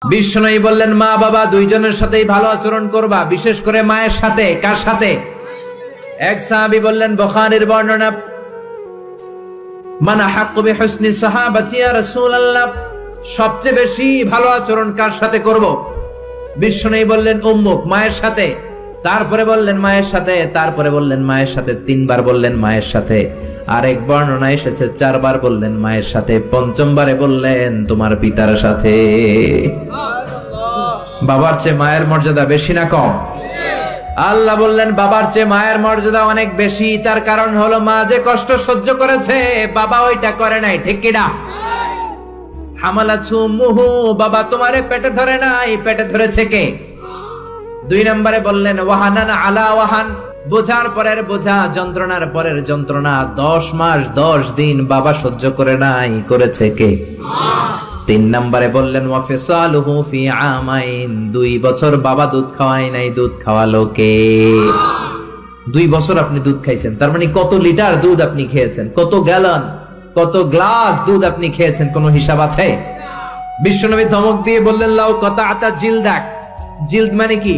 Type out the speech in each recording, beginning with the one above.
বিষ্ণুই বললেন মা বাবা দুইজনের সাথেই ভালো আচরণ করবা, বিশেষ করে মায়ের সাথে। কার সাথে? এক সাহাবী বললেন, বুখারীর বর্ণনা, মান আহাক্কু বিহুসনি সাহাবাতি ইয়া রাসূলুল্লাহ, সবচেয়ে বেশি ভালো আচরণ কার সাথে করব? বিষ্ণুই বললেন উম্মুক, মায়ের সাথে। তারপরে বললেন মায়ের সাথে, তারপরে বললেন মায়ের সাথে, তিনবার বললেন মায়ের সাথে। আরেক বর্ণনা এসেছে চারবার বললেন মায়ের সাথে, পঞ্চমবারে বললেন তোমার পিতার সাথে। বাবার চেয়ে মায়ের মর্যাদা বেশি না কম? আল্লাহ বললেন বাবার চেয়ে মায়ের মর্যাদা অনেক বেশি। তার কারণ হলো মা যে কষ্ট সহ্য করেছে বাবা ওইটা করে নাই। ঠিক কিনা? হামালাতহু উম্মুহু, বাবা তোমারে পেটে ধরে নাই, পেটে ধরেছে কে? দুই নম্বরে বললেন ওয়াহানান আলা ওয়াহান, বোঝার পরের বোঝা, যন্ত্রণার পরের যন্ত্রণা 10 মাস 10 দিন বাবা সহ্য করে নাই, করেছে কে? তিন নম্বরে বললেন ওয়াফিসালুহু ফি আমাইন, 2 বছর বাবা দুধ খাওয়ায় নাই, দুধ খাওয়ালো কে? 2 বছর আপনি দুধ খাইছেন, তার মানে কত লিটার দুধ আপনি খেয়েছেন, কত গ্যালন, কত গ্লাস দুধ আপনি খেয়েছেন, কোনো হিসাব আছে? বিশ্বনবী ধমক দিয়ে বললেন লাউ কাতাআতা জিলদাক, জিলদ মানে কি?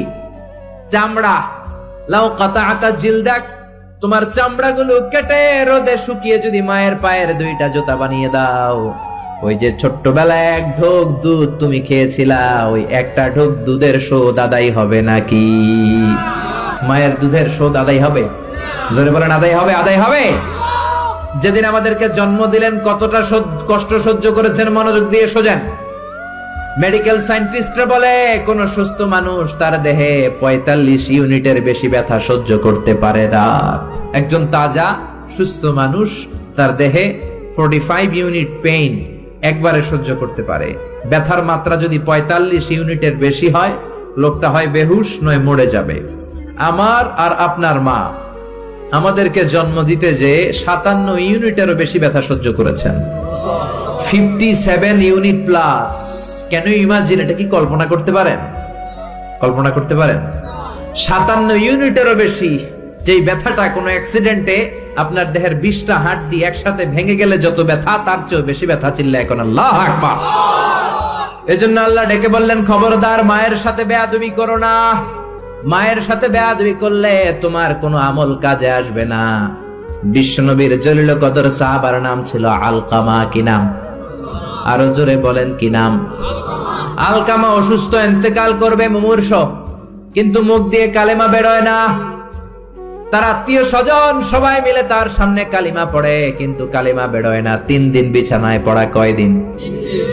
চামড়া। লাউ কাতাআতা জিলদাক, তোমার চামড়াগুলো কেটে রোদে শুকিয়ে যদি মায়ের পায়ের 2টা জুতা বানিয়ে দাও, ওই যে ছোট্টবেলায় 1 ঢোক দুধ তুমি খেয়েছিলা, ওই একটা ঢোক দুধের শোধ আদায় হবে নাকি? মায়ের দুধের শোধ আদায় হবে? জোরে বলেন আদায় হবে? আদায় হবে। যেদিন আমাদেরকে জন্ম দিলেন কতটা কষ্ট সহ্য করেছেন, মনোযোগ দিয়ে শোনেন। মেডিকেল সায়েন্টিস্টরা বলে কোন সুস্থ মানুষ তার দেহে 45 ইউনিটের বেশি ব্যথা সহ্য করতে পারে না। একজন তাজা সুস্থ মানুষ তার দেহে 45 ইউনিট পেইন একবারে সহ্য করতে পারে। ব্যথার মাত্রা যদি 45 ইউনিটের বেশি হয়, লোকটা হয় বেহুশ নয় মরে যাবে। আমার আর আপনার মা আমাদেরকে জন্ম দিতে যে 57 ইউনিটেরও বেশি ব্যথা সহ্য করেছেন, 57 ইউনিট প্লাস। কেন ইমাজিন, এটা কি কল্পনা করতে পারেন? কল্পনা করতে পারেন? 57 ইউনিটেরও বেশি, যেই ব্যথাটা কোনো অ্যাক্সিডেন্টে আপনার দেহের 20টা হাড়ি একসাথে ভেঙে গেলে যত ব্যথা, তার চেয়েও বেশি ব্যথা। চিল্লা এখন আল্লাহু আকবার। এজন্য আল্লাহ ডেকে বললেন খবরদার মায়ের সাথে বেয়াদবি করো না। মায়ের সাথে বেয়াদবি করলে তোমার কোনো আমল কাজে আসবে না। বিশ্বনবীর জলিল কদর সাহাবার নাম ছিল আলকামা। কি নাম? আরো জোরে বলেন কি নাম? আলকামা অসুস্থ, ইন্তেকাল করবে, মুমূর্ষ, কিন্তু মুখ দিয়ে কালেমা বেরোয় না। তার আত্মীয় স্বজন সবাই মিলে তার সামনে কালিমা পড়ে, কিন্তু কালিমা বেরোয় না। 3 দিন বিছানায় পড়া। কয়দিন?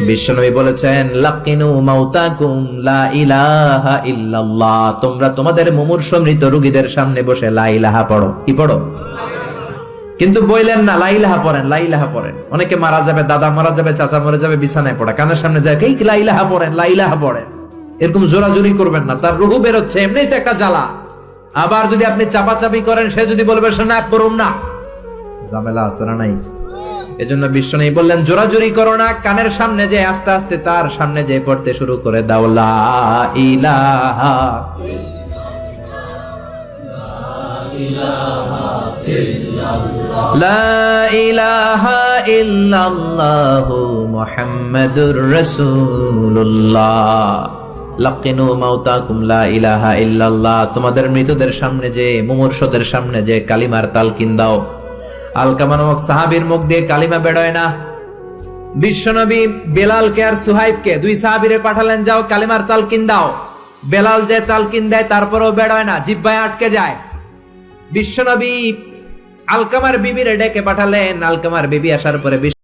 বিশ্বনবী বলেছেন লাকিনু মাউতাকুম লা ইলাহা ইল্লাল্লাহ, তোমরা তোমাদের মুমূর্ষ মৃত রোগীদের সামনে বসে লা ইলাহা পড়ো। কি পড়ো? কিন্তু বললেন না লা ইলাহা পড়েন, লা ইলাহা পড়েন। অনেকে মারা যাবে, দাদা মারা যাবে, চাচা মরে যাবে, বিছানায় পড়া, কানের সামনে যায় এই লা ইলাহা পড়েন, লা ইলাহা পড়েন। এরকম জোরাজুরি করবেন না, তার রূহ বেরোচ্ছে, এমনিই তো একটা জ্বালা। আবার যদি আপনি চাপাচাপি করেন, সে যদি বলবে শোনা পড়ুন না, ঝামেলা আছে না নাই? এজন্য বিষ্ণু বললেন জোরাজুরি করো না, কানের সামনে যে আস্তে আস্তে তার সামনে যে পড়তে শুরু করে দাও লা ইলাহা লা ইলাহা ইল্লাল্লাহু মুহাম্মাদুর রাসূলুল্লাহ। লাকিনু মাউতাকুম লা ইলাহা ইল্লাল্লাহ, তোমাদের মৃতদের সামনে যে, মুমূর্ষদের সামনে যে কালিমার তালকিন দাও। আলকামা নামক সাহাবীর মুখ দিয়ে কালিমা বেরোয় না। বিশ্বনবী বেলালকে আর সুহাইবকে, 2 সাহাবীরে পাঠালেন, যাও কালিমার তালকিন দাও। বেলাল যে তালকিন দেয় তারপরেও বেরোয় না, জিহ্বায় আটকে যায়। বিশ্বনবী আলকামার বিবিরে ডেকে পাঠালেন। আলকামার বিবি আসার পরে